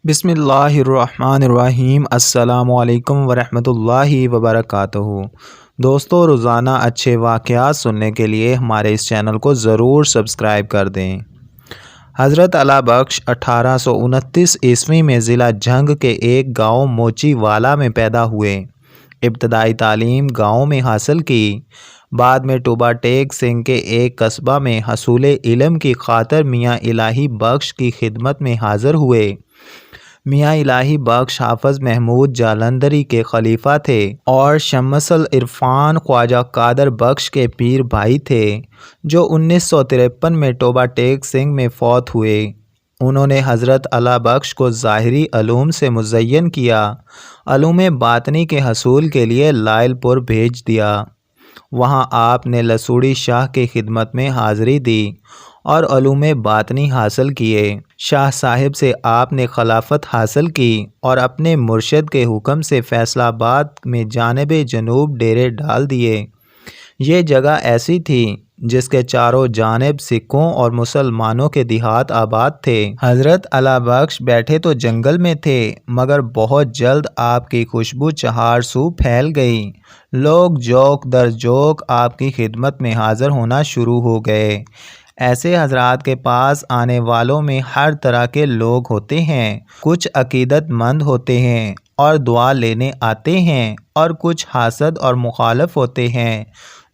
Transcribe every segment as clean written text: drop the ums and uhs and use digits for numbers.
بسم اللہ الرحمن الرحیم۔ السلام علیکم ورحمۃ اللہ وبرکاتہ۔ دوستو، روزانہ اچھے واقعات سننے کے لیے ہمارے اس چینل کو ضرور سبسکرائب کر دیں۔ حضرت علی بخش 1829 عیسوی میں ضلع جھنگ کے ایک گاؤں موچی والا میں پیدا ہوئے۔ ابتدائی تعلیم گاؤں میں حاصل کی، بعد میں ٹوبہ ٹیک سنگھ کے ایک قصبہ میں حصول علم کی خاطر میاں الہی بخش کی خدمت میں حاضر ہوئے۔ میاں الہی بخش حافظ محمود جالندھری کے خلیفہ تھے اور شمس العرفان خواجہ قادر بخش کے پیر بھائی تھے، جو 1953 میں ٹوبہ ٹیک سنگھ میں فوت ہوئے۔ انہوں نے حضرت علی بخش کو ظاہری علوم سے مزین کیا، علوم باطنی کے حصول کے لیے لائل پور بھیج دیا۔ وہاں آپ نے لسوڑی شاہ کی خدمت میں حاضری دی اور علوم باطنی حاصل کیے۔ شاہ صاحب سے آپ نے خلافت حاصل کی اور اپنے مرشد کے حکم سے فیصل آباد میں جانب جنوب ڈیرے ڈال دیے۔ یہ جگہ ایسی تھی جس کے چاروں جانب سکھوں اور مسلمانوں کے دیہات آباد تھے۔ حضرت علی بخش بیٹھے تو جنگل میں تھے، مگر بہت جلد آپ کی خوشبو چہار سو پھیل گئی۔ لوگ جوک در جوک آپ کی خدمت میں حاضر ہونا شروع ہو گئے۔ ایسے حضرات کے پاس آنے والوں میں ہر طرح کے لوگ ہوتے ہیں، کچھ عقیدت مند ہوتے ہیں اور دعا لینے آتے ہیں، اور کچھ حاسد اور مخالف ہوتے ہیں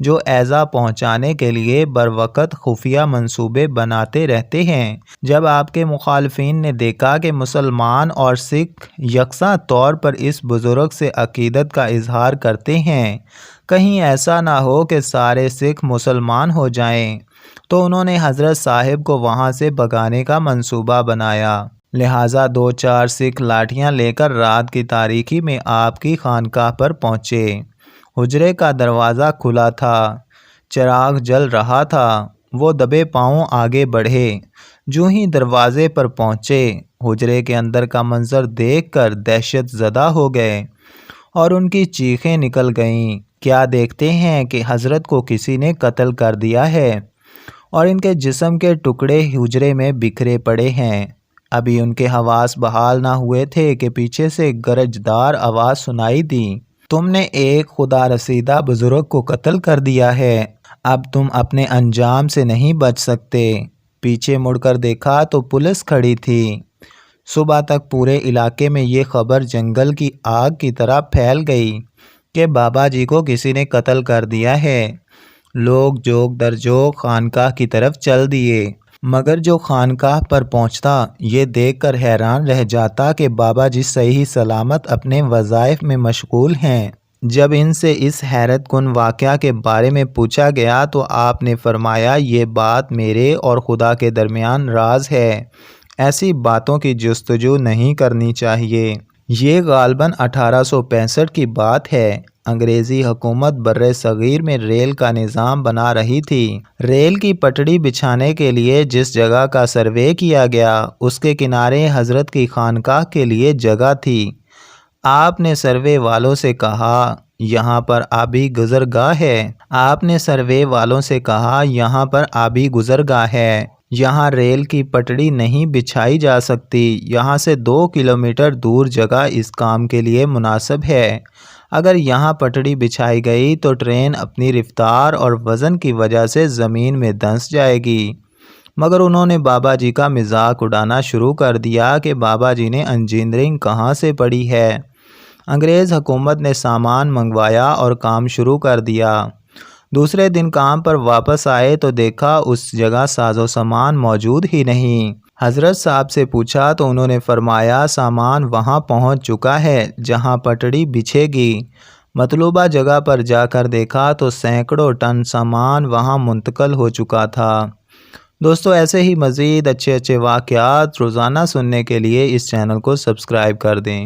جو ایذا پہنچانے کے لیے بروقت خفیہ منصوبے بناتے رہتے ہیں۔ جب آپ کے مخالفین نے دیکھا کہ مسلمان اور سکھ یکساں طور پر اس بزرگ سے عقیدت کا اظہار کرتے ہیں، کہیں ایسا نہ ہو کہ سارے سکھ مسلمان ہو جائیں، تو انہوں نے حضرت صاحب کو وہاں سے بھگانے کا منصوبہ بنایا۔ لہٰذا 2-4 سکھ لاٹھیاں لے کر رات کی تاریکی میں آپ کی خانقاہ پر پہنچے۔ حجرے کا دروازہ کھلا تھا، چراغ جل رہا تھا۔ وہ دبے پاؤں آگے بڑھے، جو ہی دروازے پر پہنچے، حجرے کے اندر کا منظر دیکھ کر دہشت زدہ ہو گئے اور ان کی چیخیں نکل گئیں۔ کیا دیکھتے ہیں کہ حضرت کو کسی نے قتل کر دیا ہے اور ان کے جسم کے ٹکڑے حجرے میں بکھرے پڑے ہیں۔ ابھی ان کے حواس بحال نہ ہوئے تھے کہ پیچھے سے گرجدار آواز سنائی دی، تم نے ایک خدا رسیدہ بزرگ کو قتل کر دیا ہے، اب تم اپنے انجام سے نہیں بچ سکتے۔ پیچھے مڑ کر دیکھا تو پولیس کھڑی تھی۔ صبح تک پورے علاقے میں یہ خبر جنگل کی آگ کی طرح پھیل گئی کہ بابا جی کو کسی نے قتل کر دیا ہے۔ لوگ جوک در جوک خانقاہ کی طرف چل دیے، مگر جو خانقاہ پر پہنچتا یہ دیکھ کر حیران رہ جاتا کہ بابا جی صحیح سلامت اپنے وظائف میں مشغول ہیں۔ جب ان سے اس حیرت کن واقعہ کے بارے میں پوچھا گیا تو آپ نے فرمایا، یہ بات میرے اور خدا کے درمیان راز ہے، ایسی باتوں کی جستجو نہیں کرنی چاہیے۔ یہ غالباً 1865 کی بات ہے۔ انگریزی حکومت بر صغیر میں ریل کا نظام بنا رہی تھی۔ ریل کی پٹڑی بچھانے کے لیے جس جگہ کا سروے کیا گیا، اس کے کنارے حضرت کی خانقاہ کے لیے جگہ تھی۔ آپ نے سروے والوں سے کہا، یہاں پر آبی گزرگاہ ہے۔ آپ نے سروے والوں سے کہا، یہاں پر آبی گزرگاہ ہے، یہاں ریل کی پٹڑی نہیں بچھائی جا سکتی، یہاں سے 2 کلومیٹر دور جگہ اس کام کے لیے مناسب ہے۔ اگر یہاں پٹڑی بچھائی گئی تو ٹرین اپنی رفتار اور وزن کی وجہ سے زمین میں دھنس جائے گی۔ مگر انہوں نے بابا جی کا مذاق اڑانا شروع کر دیا کہ بابا جی نے انجینئرنگ کہاں سے پڑھی ہے۔ انگریز حکومت نے سامان منگوایا اور کام شروع کر دیا۔ دوسرے دن کام پر واپس آئے تو دیکھا اس جگہ ساز و سامان موجود ہی نہیں۔ حضرت صاحب سے پوچھا تو انہوں نے فرمایا، سامان وہاں پہنچ چکا ہے جہاں پٹڑی بچھے گی۔ مطلوبہ جگہ پر جا کر دیکھا تو سینکڑوں ٹن سامان وہاں منتقل ہو چکا تھا۔ دوستو، ایسے ہی مزید اچھے واقعات روزانہ سننے کے لیے اس چینل کو سبسکرائب کر دیں۔